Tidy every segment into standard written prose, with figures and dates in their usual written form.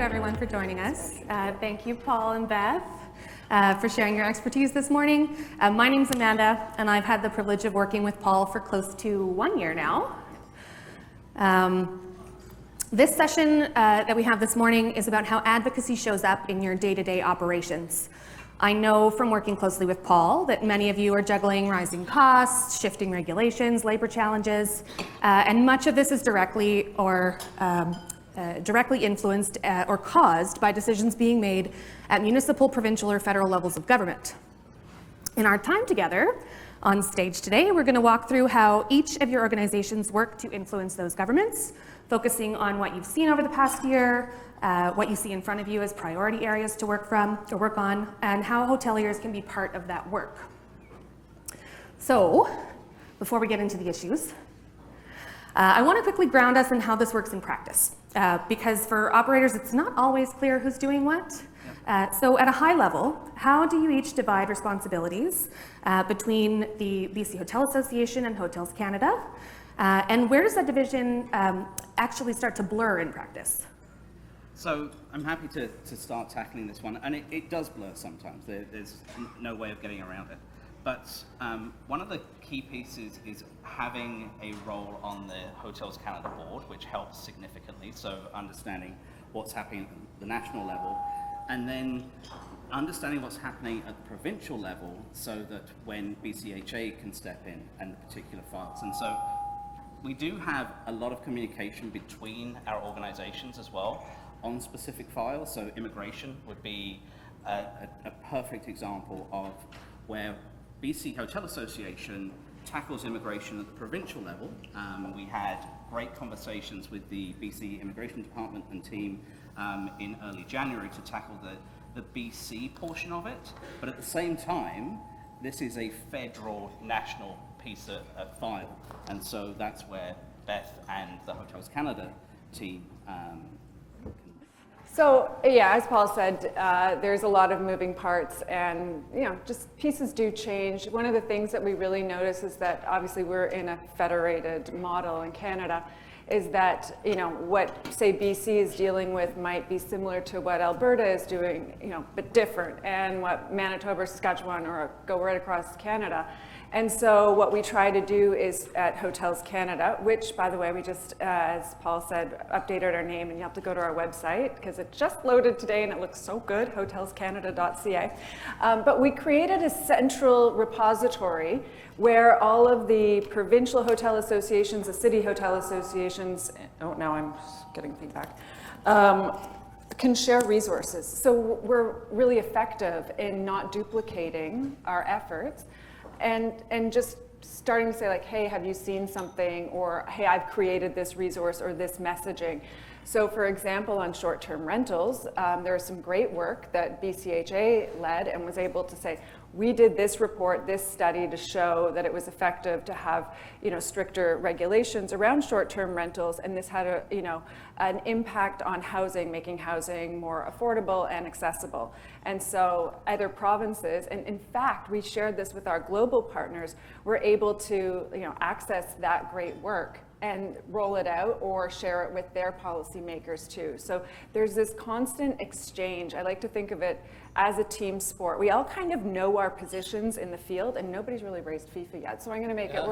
you everyone for joining us. Thank you, Paul and Beth, for sharing your expertise this morning. My name's Amanda, and I've had the privilege of working with Paul for close to 1 year now. This session that we have this morning is about how advocacy shows up in your day-to-day operations. I know from working closely with Paul that many of you are juggling rising costs, shifting regulations, labor challenges, and much of this is directly influenced or caused by decisions being made at municipal, provincial, or federal levels of government. In our time together on stage today, we're going to walk through how each of your organizations work to influence those governments, focusing on what you've seen over the past year, what you see in front of you as priority areas to work on, and how hoteliers can be part of that work. So, before we get into the issues, I want to quickly ground us in how this works in practice, because for operators, it's not always clear who's doing what. So at a high level, how do you each divide responsibilities between the BC Hotel Association and Hotels Canada? And where does that division actually start to blur in practice? So I'm happy to start tackling this one, and it does blur sometimes. There's no way of getting around it. But one of the key pieces is having a role on the Hotels Canada board, which helps significantly, so understanding what's happening at the national level, and then understanding what's happening at the provincial level so that when BCHA can step in and particular files. And so we do have a lot of communication between our organizations as well on specific files. So immigration would be a perfect example of where BC Hotel Association tackles immigration at the provincial level. We had great conversations with the BC Immigration Department and team in early January to tackle the BC portion of it. But at the same time, this is a federal national piece of file. And so that's where Beth and the Hotels Canada team So, yeah, as Paul said, there's a lot of moving parts and, just pieces do change. One of the things that we really notice is that obviously we're in a federated model in Canada, is that, what, say, BC is dealing with might be similar to what Alberta is doing, but different, and what Manitoba or Saskatchewan or go right across Canada. And so what we try to do is at Hotels Canada, which, by the way, we just, as Paul said, updated our name, and you have to go to our website because it just loaded today and it looks so good, hotelscanada.ca. But we created a central repository where all of the provincial hotel associations, the city hotel associations, oh, now I'm getting feedback, can share resources. So we're really effective in not duplicating our efforts. And just starting to say like, hey, have you seen something? Or, hey, I've created this resource or this messaging. So for example, on short-term rentals, there was some great work that BCHA led and was able to say, we did this report, this study to show that it was effective to have, stricter regulations around short-term rentals, and this had an impact on housing, making housing more affordable and accessible. And so other provinces, and in fact, we shared this with our global partners, were able to, access that great work and roll it out or share it with their policymakers too. So there's this constant exchange. I like to think of it as a team sport. We all kind of know our positions in the field, and nobody's really raised FIFA yet, so I'm going to make it.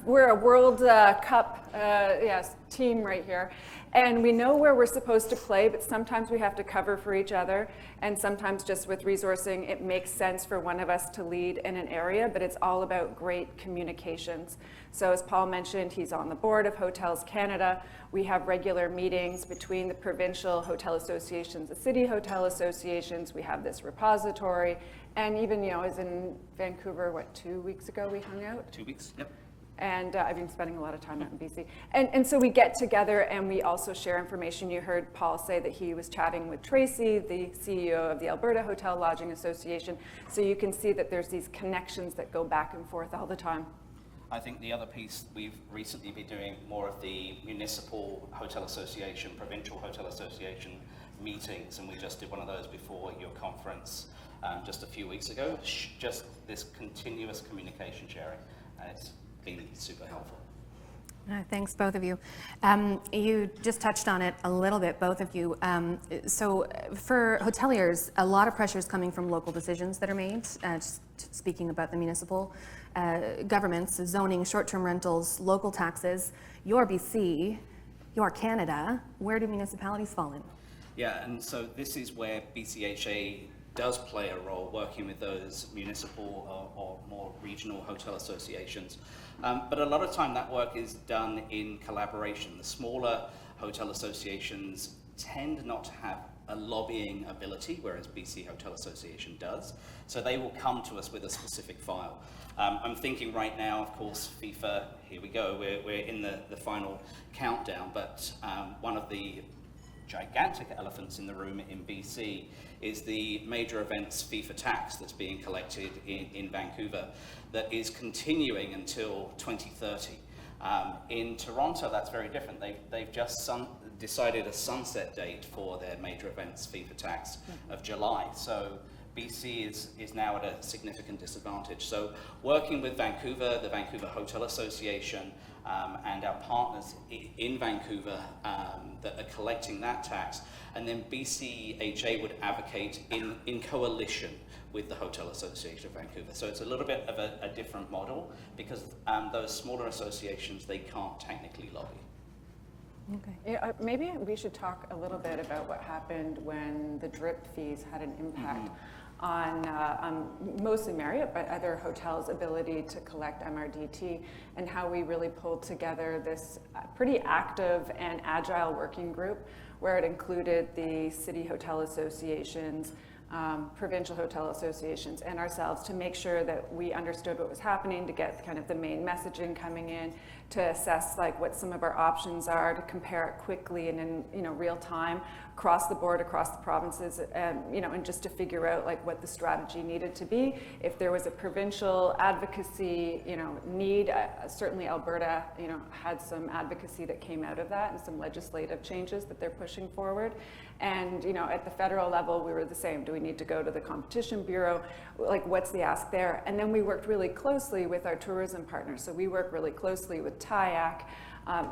We're a World Cup team right here, and we know where we're supposed to play, but sometimes we have to cover for each other, and sometimes just with resourcing, it makes sense for one of us to lead in an area, but it's all about great communications. So as Paul mentioned, he's on the board of Hotels Canada. We have regular meetings between the provincial hotel associations, the city hotel associations. We have this repository. And even, I was in Vancouver, 2 weeks ago we hung out? 2 weeks, yep. And I've been spending a lot of time out in BC. And so we get together and we also share information. You heard Paul say that he was chatting with Tracy, the CEO of the Alberta Hotel Lodging Association. So you can see that there's these connections that go back and forth all the time. I think the other piece, we've recently been doing more of the municipal hotel association, provincial hotel association meetings, and we just did one of those before your conference just a few weeks ago. Just this continuous communication sharing, and it's been super helpful. Thanks, both of you. You just touched on it a little bit, both of you. So for hoteliers, a lot of pressure is coming from local decisions that are made, just speaking about the municipal governments, zoning, short-term rentals, local taxes. You're BC, you're Canada. Where do municipalities fall in? Yeah, and so this is where BCHA does play a role, working with those municipal or more regional hotel associations. But a lot of time that work is done in collaboration. The smaller hotel associations tend not to have a lobbying ability, whereas BC Hotel Association does. So they will come to us with a specific file. I'm thinking right now, of course, FIFA, here we go, we're in the final countdown, but one of the gigantic elephants in the room in BC is the major events FIFA tax that's being collected in Vancouver that is continuing until 2030. In Toronto, that's very different. They've just decided a sunset date for their major events FIFA tax of July. So BC is now at a significant disadvantage. So working with Vancouver, the Vancouver Hotel Association, and our partners in Vancouver that are collecting that tax, and then BCHA would advocate in coalition with the Hotel Association of Vancouver. So it's a little bit of a different model because those smaller associations, they can't technically lobby. Okay. Yeah, maybe we should talk a little bit about what happened when the drip fees had an impact on mostly Marriott, but other hotels' ability to collect MRDT, and how we really pulled together this pretty active and agile working group where it included the city hotel associations, provincial hotel associations, and ourselves to make sure that we understood what was happening, to get kind of the main messaging coming in, to assess like what some of our options are, to compare it quickly and in real time across the board, across the provinces, and just to figure out like what the strategy needed to be. If there was a provincial advocacy, need, certainly Alberta, had some advocacy that came out of that and some legislative changes that they're pushing forward. And at the federal level, we were the same. Do we need to go to the Competition Bureau? Like, what's the ask there? And then we worked really closely with our tourism partners. So we work really closely with TIAC,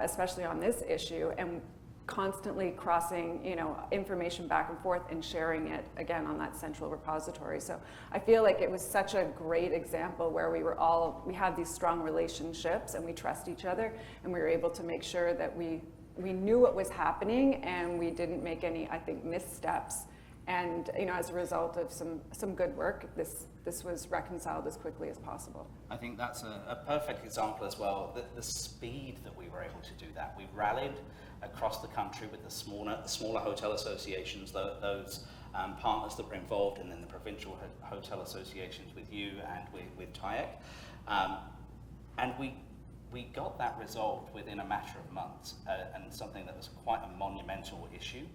especially on this issue, and constantly crossing, information back and forth and sharing it again on that central repository. So I feel like it was such a great example where we had these strong relationships and we trust each other, and we were able to make sure that we knew what was happening and we didn't make any, I think, missteps. And as a result of some good work, this was reconciled as quickly as possible. I think that's a perfect example as well. The speed that we were able to do that. We rallied across the country with the smaller hotel associations, those partners that were involved, and then the provincial hotel associations with you and with TIAC. And we got that resolved within a matter of months, and something that was quite a monumental issue.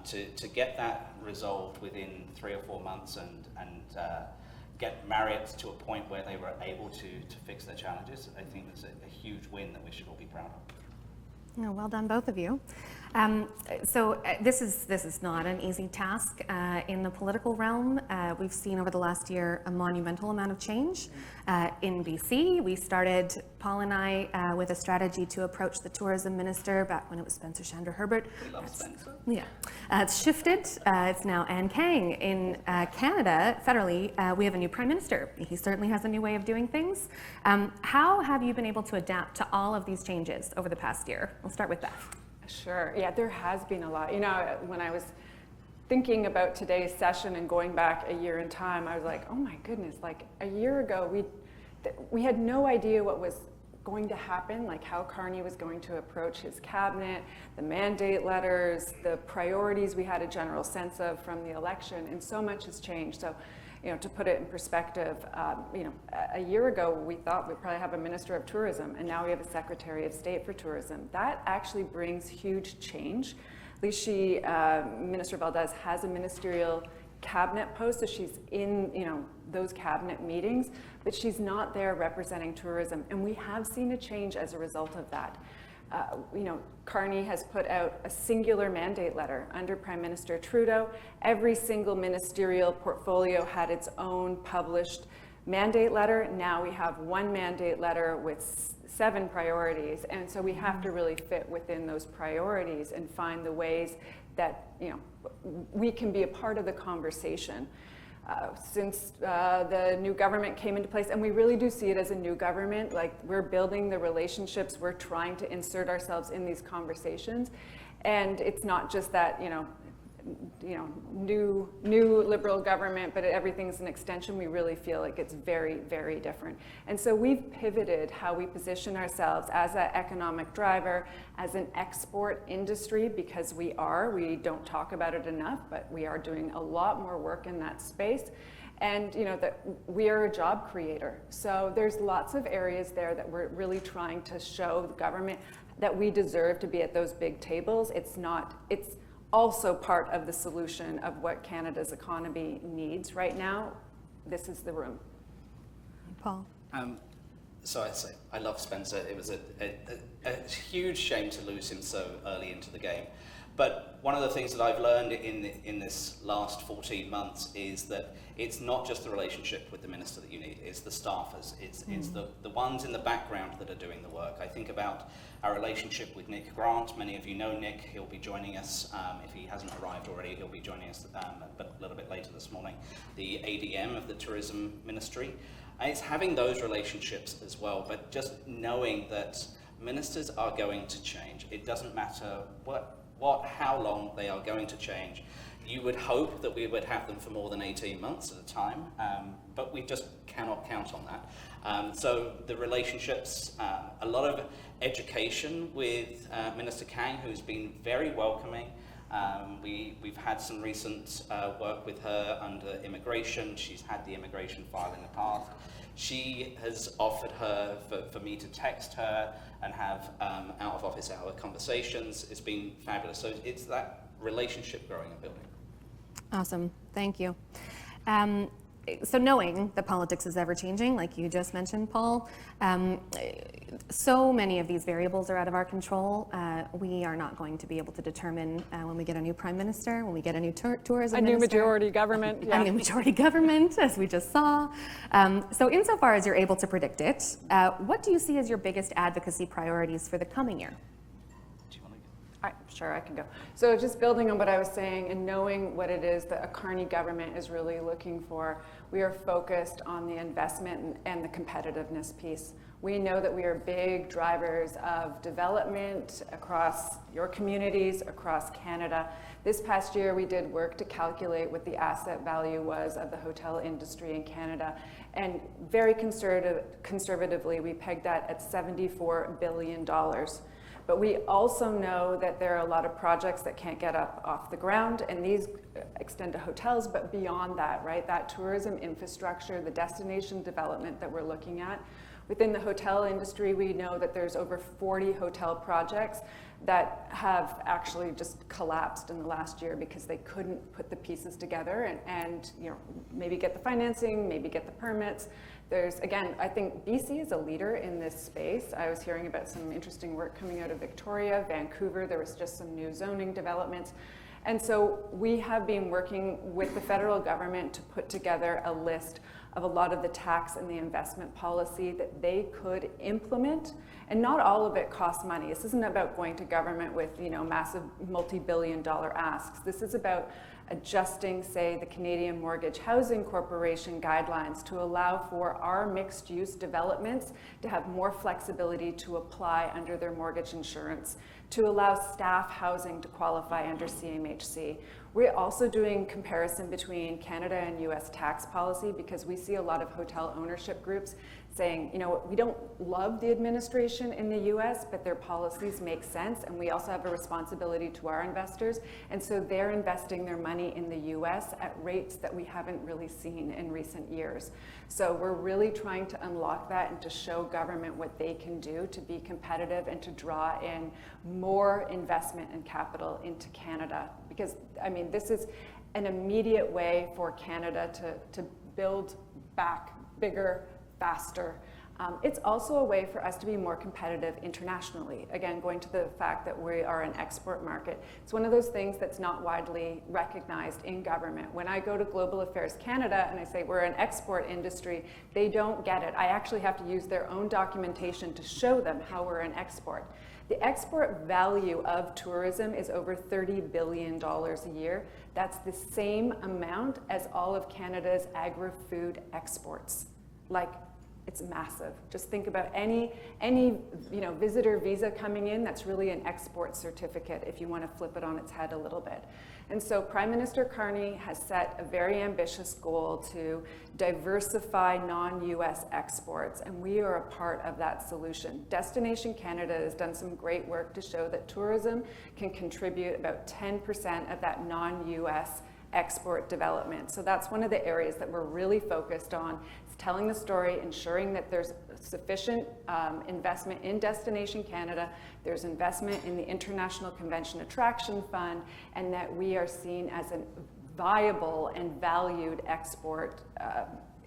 To get that resolved within 3 or 4 months and get Marriott to a point where they were able to fix their challenges, I think was a huge win that we should all be proud of. Well done, both of you. So this is not an easy task in the political realm. We've seen over the last year a monumental amount of change. In BC, we started, Paul and I, with a strategy to approach the tourism minister back when it was Spencer Chandra Herbert. We love Spencer. Yeah, it's shifted. It's now Anne Kang. In Canada, federally, we have a new prime minister. He certainly has a new way of doing things. How have you been able to adapt to all of these changes over the past year? We'll start with Beth. Sure. Yeah, there has been a lot. When I was thinking about today's session and going back a year in time, I was like, oh my goodness, like a year ago, we had no idea what was going to happen, like how Carney was going to approach his cabinet, the mandate letters, the priorities we had a general sense of from the election, and so much has changed. So, to put it in perspective, a year ago we thought we'd probably have a Minister of Tourism, and now we have a Secretary of State for Tourism. That actually brings huge change. At least Minister Valdez has a ministerial cabinet post, so she's in, those cabinet meetings, but she's not there representing tourism, and we have seen a change as a result of that. Carney has put out a singular mandate letter under Prime Minister Trudeau. Every single ministerial portfolio had its own published mandate letter. Now we have one mandate letter with 7 priorities, and so we have to really fit within those priorities and find the ways that we can be a part of the conversation. Since the new government came into place, and we really do see it as a new government, like we're building the relationships, we're trying to insert ourselves in these conversations, and it's not just that new liberal government, but everything's an extension. We really feel like it's very, very different. And so we've pivoted how we position ourselves as an economic driver, as an export industry, because we don't talk about it enough, but we are doing a lot more work in that space. And that we are a job creator. So there's lots of areas there that we're really trying to show the government that we deserve to be at those big tables. It's also part of the solution of what Canada's economy needs right now. This is the room. Paul. So I say, I love Spencer. It was a huge shame to lose him so early into the game. But one of the things that I've learned in this last 14 months is that it's not just the relationship with the minister that you need, it's the staffers, it's the ones in the background that are doing the work. I think about our relationship with Nick Grant. Many of you know Nick. He'll be joining us, if he hasn't arrived already, he'll be joining us but a little bit later this morning, the ADM of the Tourism Ministry. And it's having those relationships as well, but just knowing that ministers are going to change. It doesn't matter how long they are going to change. You would hope that we would have them for more than 18 months at a time, but we just cannot count on that. So the relationships, a lot of education with Minister Kang, who's been very welcoming. We've had some recent work with her under immigration. She's had the immigration file in the past. She has offered her for me to text her and have out of office hour conversations. It's been fabulous. So it's that relationship growing and building. Awesome, thank you. So knowing that politics is ever changing, like you just mentioned, Paul, so many of these variables are out of our control. We are not going to be able to determine when we get a new prime minister, when we get a new tourism minister. A new majority government. Yeah. A new majority government, as we just saw. So insofar as you're able to predict it, what do you see as your biggest advocacy priorities for the coming year? Sure, I can go. So just building on what I was saying and knowing what it is that a Carney government is really looking for, we are focused on the investment and the competitiveness piece. We know that we are big drivers of development across your communities, across Canada. This past year, we did work to calculate what the asset value was of the hotel industry in Canada. And very conservatively, we pegged that at $74 billion. But we also know that there are a lot of projects that can't get up off the ground, and these extend to hotels, but beyond that, right? That tourism infrastructure, the destination development that we're looking at. Within the hotel industry, we know that there's over 40 hotel projects that have actually just collapsed in the last year because they couldn't put the pieces together and maybe get the financing, maybe get the permits. There's, again, I think BC is a leader in this space. I was hearing about some interesting work coming out of Victoria, Vancouver. There was just some new zoning developments. And so we have been working with the federal government to put together a list of a lot of the tax and the investment policy that they could implement. And not all of it costs money. This isn't about going to government with massive multi-billion-dollar asks. This is about adjusting, say, the Canadian Mortgage Housing Corporation guidelines to allow for our mixed-use developments to have more flexibility to apply under their mortgage insurance, to allow staff housing to qualify under CMHC. We're also doing comparison between Canada and US tax policy because we see a lot of hotel ownership groups saying, we don't love the administration in the US, but their policies make sense, and we also have a responsibility to our investors. And so they're investing their money in the US at rates that we haven't really seen in recent years. So we're really trying to unlock that and to show government what they can do to be competitive and to draw in more investment and capital into Canada. Because, this is an immediate way for Canada to build back bigger, faster, It's also a way for us to be more competitive internationally. Again, going to the fact that we are an export market. It's one of those things that's not widely recognized in government. When I go to Global Affairs Canada and I say we're an export industry, they don't get it. I actually have to use their own documentation to show them how we're an export. The export value of tourism is over $30 billion a year. That's the same amount as all of Canada's agri-food exports. Like, it's massive. Just think about any visitor visa coming in, that's really an export certificate if you want to flip it on its head a little bit. And so Prime Minister Carney has set a very ambitious goal to diversify non-US exports, and we are a part of that solution. Destination Canada has done some great work to show that tourism can contribute about 10% of that non-US export development. So that's one of the areas that we're really focused on, is telling the story, ensuring that there's sufficient investment in Destination Canada, there's investment in the International Convention Attraction Fund, and that we are seen as a viable and valued export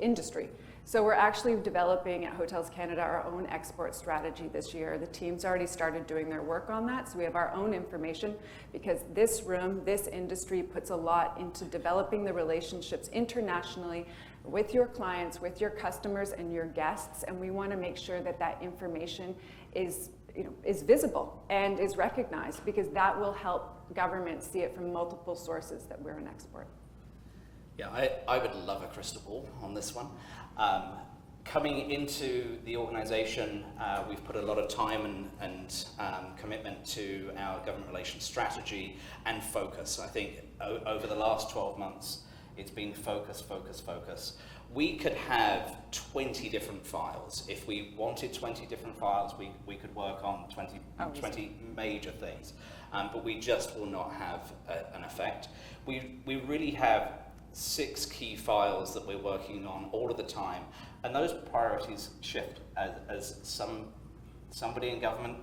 industry. So we're actually developing at Hotels Canada our own export strategy this year. The team's already started doing their work on that, so we have our own information, because this room, this industry puts a lot into developing the relationships internationally with your clients, with your customers and your guests, and we want to make sure that that information is visible and is recognized, because that will help governments see it from multiple sources that we're an export. Yeah, I would love a crystal ball on this one. Coming into the organisation, we've put a lot of time and commitment to our government relations strategy and focus. I think over the last 12 months, it's been focus, focus, focus. We could have 20 different files. If we wanted 20 different files, we could work on 20 major things, but we just will not have an effect. We really have 6 key files that we're working on all of the time, and those priorities shift as somebody in government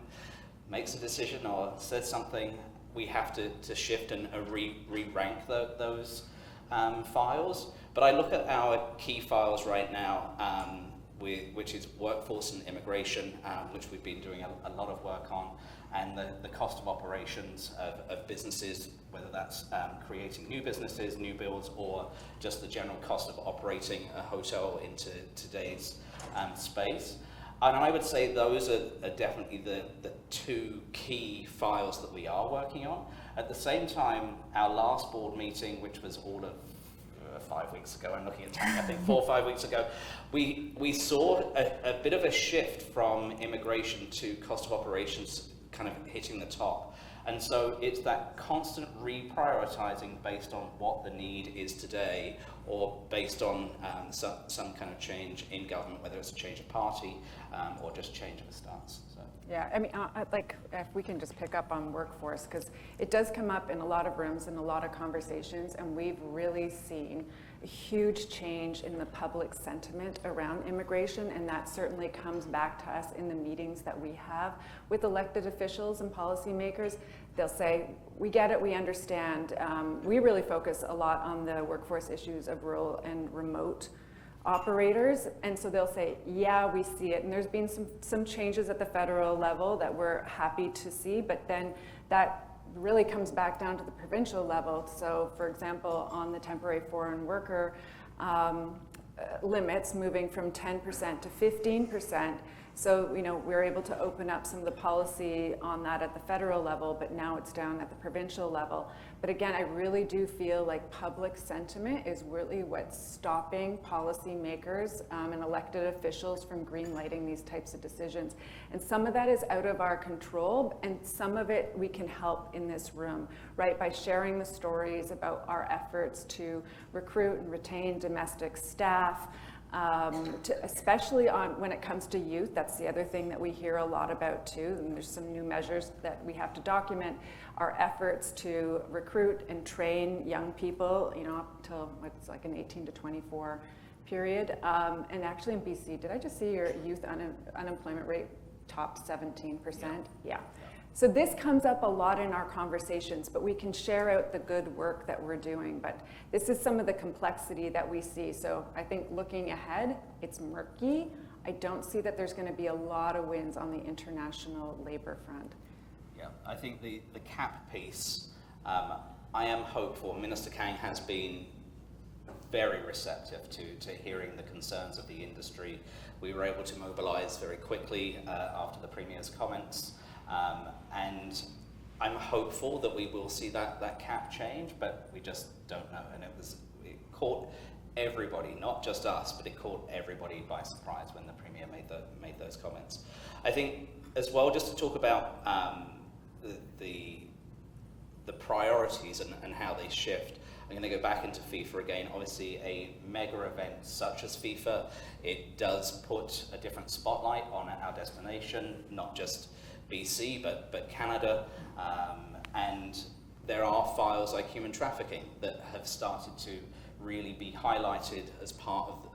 makes a decision or says something. We have to shift and re-rank those files. But I look at our key files right now, which is workforce and immigration, which we've been doing a lot of work on, and the cost of operations of businesses, whether that's creating new businesses, new builds, or just the general cost of operating a hotel into today's space. And I would say those are definitely the 2 key files that we are working on. At the same time, our last board meeting, which was all of 5 weeks ago, I'm looking at time, I think 4 or 5 weeks ago, we saw a bit of a shift from immigration to cost of operations kind of hitting the top. And so it's that constant reprioritizing based on what the need is today, or based on some kind of change in government, whether it's a change of party or just change of a stance. So. Yeah, I mean, like if we can just pick up on workforce, because it does come up in a lot of rooms and a lot of conversations, and we've really seen a huge change in the public sentiment around immigration, and that certainly comes back to us in the meetings that we have with elected officials and policymakers. They'll say, we get it, we understand. We really focus a lot on the workforce issues of rural and remote operators, and so they'll say, yeah, we see it, and there's been some changes at the federal level that we're happy to see, but then that really comes back down to the provincial level. So for example, on the temporary foreign worker limits, moving from 10% to 15%, so we're able to open up some of the policy on that at the federal level, but now it's down at the provincial level. But again, I really do feel like public sentiment is really what's stopping policymakers and elected officials from green-lighting these types of decisions. And some of that is out of our control, and some of it we can help in this room, right? By sharing the stories about our efforts to recruit and retain domestic staff, especially when it comes to youth. That's the other thing that we hear a lot about too, and there's some new measures that we have to document. Our efforts to recruit and train young people, up till what's like an 18 to 24 period. And actually in BC, did I just see your youth unemployment rate top 17%? Yeah. So this comes up a lot in our conversations, but we can share out the good work that we're doing. But this is some of the complexity that we see. So I think looking ahead, it's murky. I don't see that there's going to be a lot of wins on the international labor front. Yeah, I think the cap piece, I am hopeful. Minister Kang has been very receptive to hearing the concerns of the industry. We were able to mobilise very quickly after the Premier's comments, and I'm hopeful that we will see that cap change, but we just don't know. And it caught everybody, not just us, but it caught everybody by surprise when the Premier made those comments. I think as well, just to talk about the priorities and how they shift. I'm going to go back into FIFA again. Obviously, a mega event such as FIFA, it does put a different spotlight on our destination, not just BC, but Canada. And there are files like human trafficking that have started to really be highlighted as part of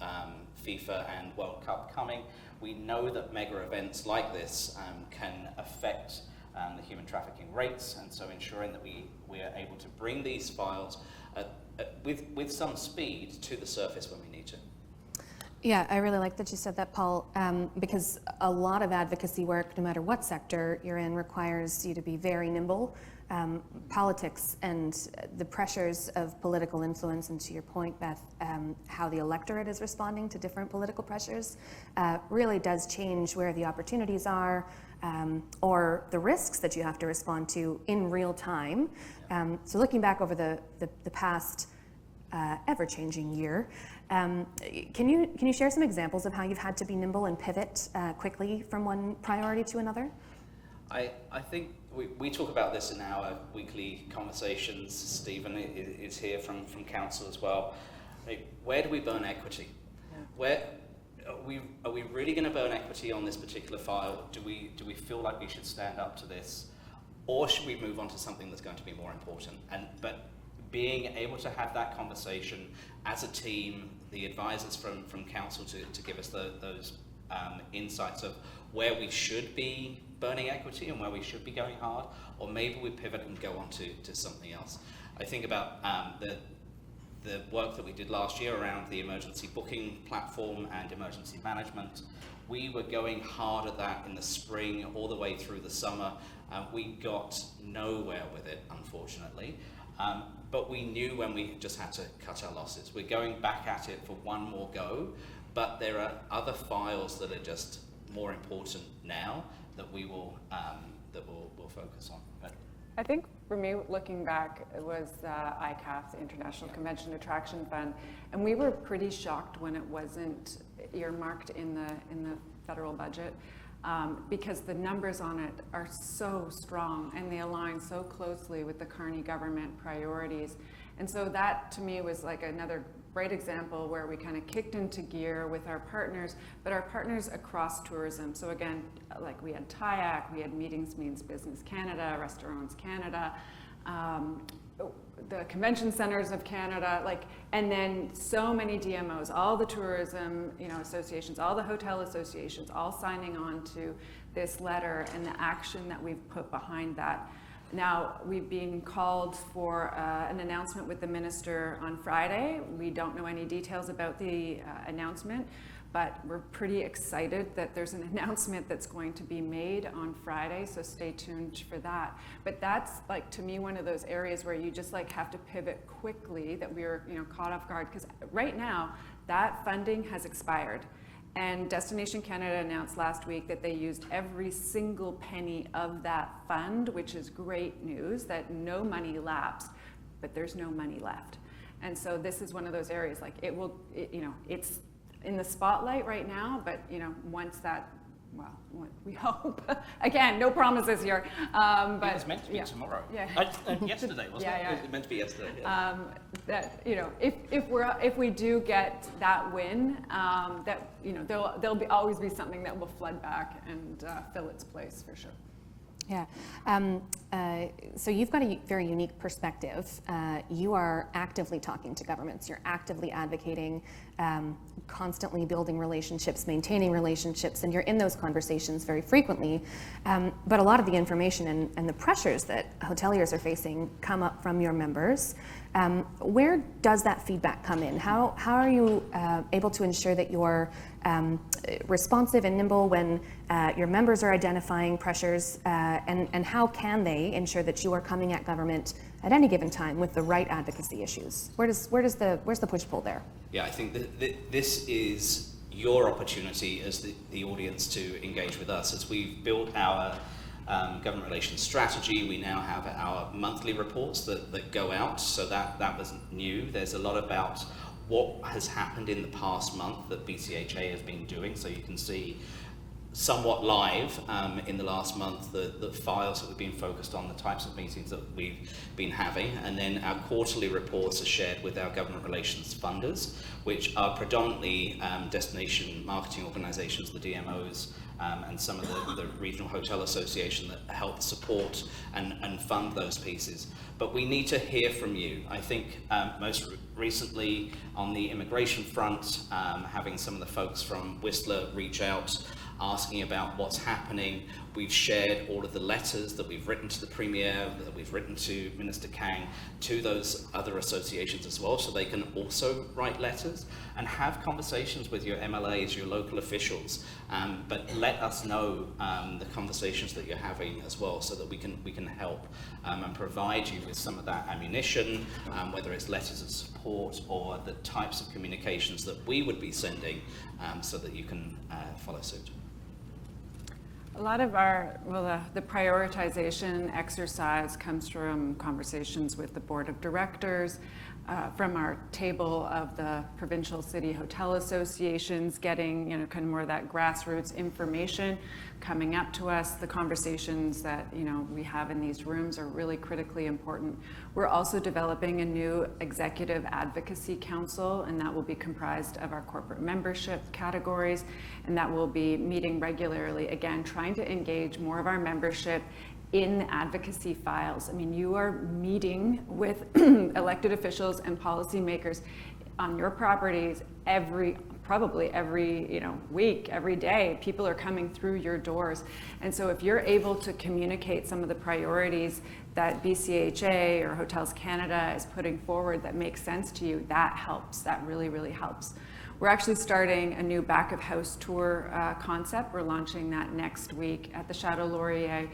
FIFA and World Cup coming. We know that mega events like this can affect the human trafficking rates, and so ensuring that we are able to bring these files with some speed to the surface when we need to. Yeah, I really like that you said that, Paul, because a lot of advocacy work, no matter what sector you're in, requires you to be very nimble. Politics and the pressures of political influence, and to your point, Beth, how the electorate is responding to different political pressures, really does change where the opportunities are, or the risks that you have to respond to in real time. So looking back over the past ever-changing year, can you share some examples of how you've had to be nimble and pivot quickly from one priority to another? I think we talk about this in our weekly conversations. Stephen is here from Council as well. Where do we burn equity? Yeah. Where are we really going to burn equity on this particular file? Do we feel like we should stand up to this, or should we move on to something that's going to be more important? But being able to have that conversation as a team, the advisors from Council to give us those insights of where we should be burning equity and where we should be going hard, or maybe we pivot and go on to something else. I think about the work that we did last year around the emergency booking platform and emergency management. We were going hard at that in the spring all the way through the summer. We got nowhere with it, unfortunately. But we knew when we just had to cut our losses. We're going back at it for one more go, but there are other files that are just more important now that we'll focus on. But I think for me, looking back, it was ICAF, the International Convention Attraction Fund, and we were pretty shocked when it wasn't earmarked in the federal budget, because the numbers on it are so strong and they align so closely with the Carney government priorities. And so that to me was like another great example where we kind of kicked into gear with our partners, but our partners across tourism. So again, like we had TIAC, we had Meetings Means Business Canada, Restaurants Canada, the Convention Centers of Canada, and then so many DMOs, all the tourism, associations, all the hotel associations, all signing on to this letter and the action that we've put behind that. Now, we've been called for an announcement with the minister on Friday. We don't know any details about the announcement, but we're pretty excited that there's an announcement that's going to be made on Friday, so stay tuned for that. But that's, to me, one of those areas where you just have to pivot quickly, that we're caught off guard, because right now, that funding has expired. And Destination Canada announced last week that they used every single penny of that fund, which is great news, that no money lapsed, but there's no money left. And so this is one of those areas, it's in the spotlight right now, but once that, we hope. Again, no promises here. But it was meant to be tomorrow. Yeah. Yesterday, wasn't it? It was meant to be yesterday. Yeah. That if we do get that win, there'll always be something that will flood back and fill its place for sure. Yeah. So you've got a very unique perspective. You are actively talking to governments. You're actively advocating, constantly building relationships, maintaining relationships, and you're in those conversations very frequently. But a lot of the information and the pressures that hoteliers are facing come up from your members. Where does that feedback come in? How are you able to ensure that you're responsive and nimble when your members are identifying pressures, and how can they ensure that you are coming at government at any given time with the right advocacy issues? Where's the push-pull there? Yeah, I think that this is your opportunity as the audience to engage with us. As we've built our government relations strategy, we now have our monthly reports that go out, so that was new. There's a lot about what has happened in the past month that BCHA has been doing, so you can see somewhat live in the last month the files that we've been focused on, the types of meetings that we've been having, and then our quarterly reports are shared with our government relations funders, which are predominantly destination marketing organizations, the DMOs, and some of the regional hotel association that help support and fund those pieces. But we need to hear from you. I think most recently on the immigration front, having some of the folks from Whistler reach out, asking about what's happening. We've shared all of the letters that we've written to the Premier, that we've written to Minister Kang, to those other associations as well, so they can also write letters and have conversations with your MLAs, your local officials, but let us know the conversations that you're having as well, so that we can help and provide you with some of that ammunition, whether it's letters of support or the types of communications that we would be sending, so that you can follow suit. A lot of the prioritization exercise comes from conversations with the board of directors, from our table of the provincial city hotel associations, getting kind of more of that grassroots information coming up to us. The conversations that we have in these rooms are really critically important. We're also developing a new executive advocacy council, and that will be comprised of our corporate membership categories, and that will be meeting regularly, again, trying to engage more of our membership in advocacy files. I mean, you are meeting with elected officials and policymakers on your properties probably every week, every day. People are coming through your doors. And so if you're able to communicate some of the priorities that BCHA or Hotels Canada is putting forward that makes sense to you, that helps. That really, really helps. We're actually starting a new back of house tour concept. We're launching that next week at the Chateau Laurier,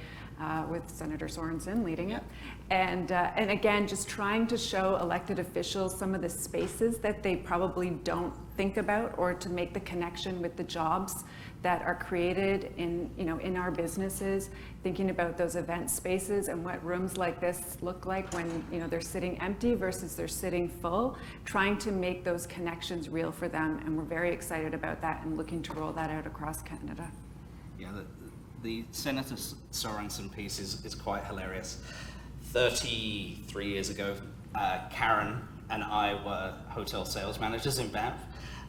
with Senator Sorensen leading it. And again, just trying to show elected officials some of the spaces that they probably don't think about, or to make the connection with the jobs that are created in our businesses, thinking about those event spaces and what rooms like this look like when they're sitting empty versus they're sitting full, trying to make those connections real for them. And we're very excited about that and looking to roll that out across Canada. Yeah, the Senator Sorensen piece is quite hilarious. 33 years ago, Karen and I were hotel sales managers in Banff,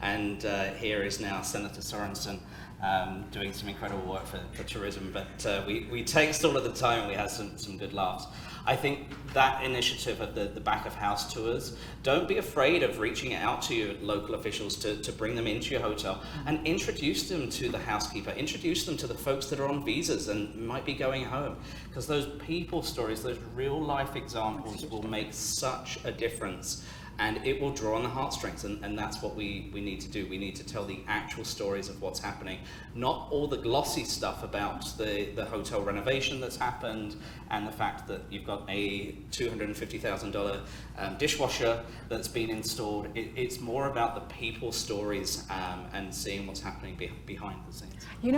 and here is now Senator Sorensen doing some incredible work for tourism, but we text all of the time and we had some good laughs. I think that initiative of the back of house tours, don't be afraid of reaching out to your local officials to bring them into your hotel and introduce them to the housekeeper, introduce them to the folks that are on visas and might be going home, because those people stories, those real life examples will make such a difference. And it will draw on the heartstrings, and that's what we need to do. We need to tell the actual stories of what's happening, not all the glossy stuff about the hotel renovation that's happened and the fact that you've got a $250,000 dishwasher that's been installed. It's more about the people stories and seeing what's happening behind the scenes.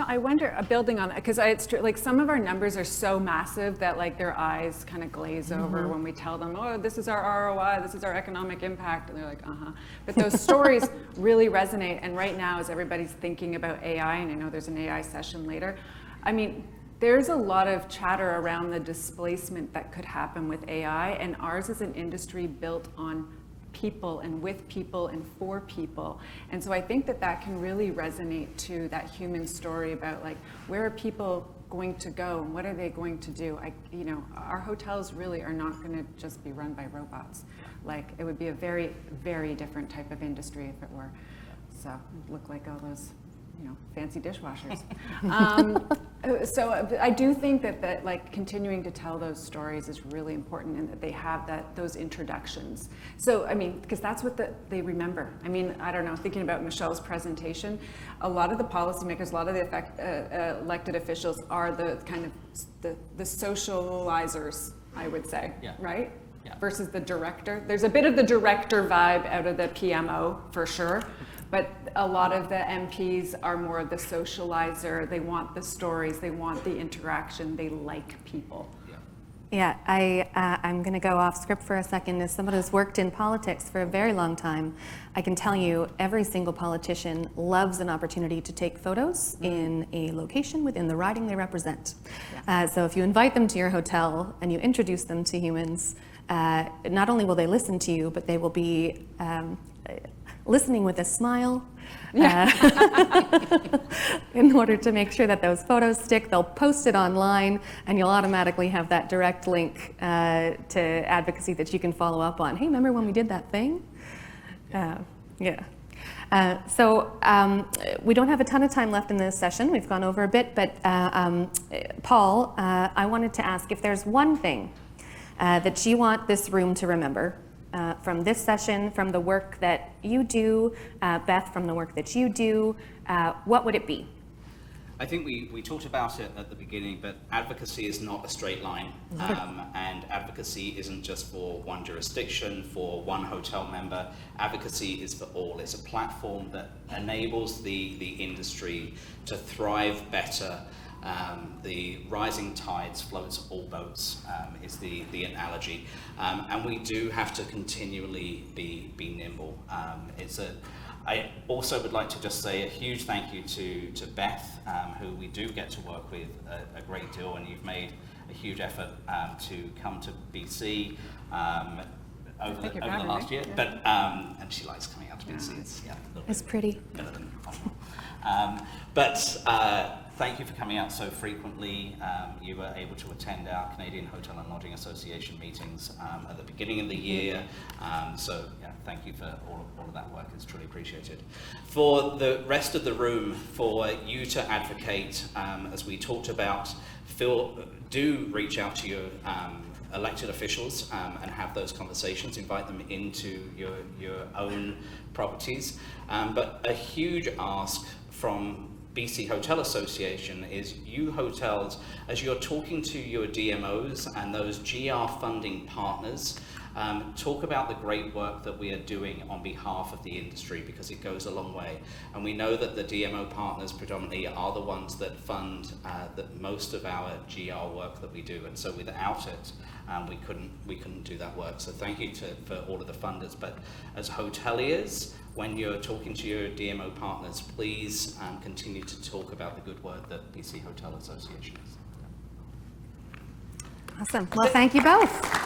I wonder, building on that, because it's true, like some of our numbers are so massive that like their eyes kind of glaze over when we tell them, oh, this is our ROI, this is our economic impact, and they're like, But those stories really resonate, and right now as everybody's thinking about AI, and I know there's an AI session later, I mean, there's a lot of chatter around the displacement that could happen with AI, and ours is an industry built on people and with people and for people. And so I think that can really resonate to that human story about like, where are people going to go and what are they going to do? Our hotels really are not going to just be run by robots. Like, it would be a very, very different type of industry if it were. So it look like all those fancy dishwashers. So I do think that like continuing to tell those stories is really important, and that they have those introductions. So, I mean, because that's what they remember. I mean, I don't know, thinking about Michelle's presentation, a lot of the policymakers, a lot of the elected officials are the kind of the socializers, I would say, right? Yeah. Versus the director. There's a bit of the director vibe out of the PMO for sure, but a lot of the MPs are more of the socializer. They want the stories, they want the interaction, they like people. Yeah, I'm going to go off script for a second. As someone who's worked in politics for a very long time, I can tell you every single politician loves an opportunity to take photos in a location within the riding they represent. So if you invite them to your hotel and you introduce them to humans, not only will they listen to you, but they will be listening with a smile. In order to make sure that those photos stick. They'll post it online, and you'll automatically have that direct link to advocacy that you can follow up on. Hey, remember when we did that thing? So we don't have a ton of time left in this session. We've gone over a bit, but Paul, I wanted to ask if there's one thing that you want this room to remember from this session, from the work that you do, Beth, from the work that you do, what would it be? I think we talked about it at the beginning, but advocacy is not a straight line. And advocacy isn't just for one jurisdiction, for one hotel member. Advocacy is for all. It's a platform that enables the industry to thrive better. The rising tides floats all boats is the analogy, and we do have to continually be nimble. I also would like to just say a huge thank you to Beth, who we do get to work with a great deal, and you've made a huge effort to come to BC over the last year. But and she likes coming out to BC. It's pretty. Better than thank you for coming out so frequently. You were able to attend our Canadian Hotel and Lodging Association meetings at the beginning of the year. Thank you for all of that work. It's truly appreciated. For the rest of the room, for you to advocate, as we talked about, do reach out to your elected officials and have those conversations. Invite them into your own properties. But a huge ask from BC Hotel Association is you hotels, as you're talking to your DMOs and those GR funding partners, talk about the great work that we are doing on behalf of the industry, because it goes a long way. And we know that the DMO partners predominantly are the ones that fund most of our GR work that we do. And so without it, we couldn't do that work. So thank you for all of the funders. But as hoteliers, when you're talking to your DMO partners, please continue to talk about the good work that BC Hotel Association is. Awesome. Well, thank you both.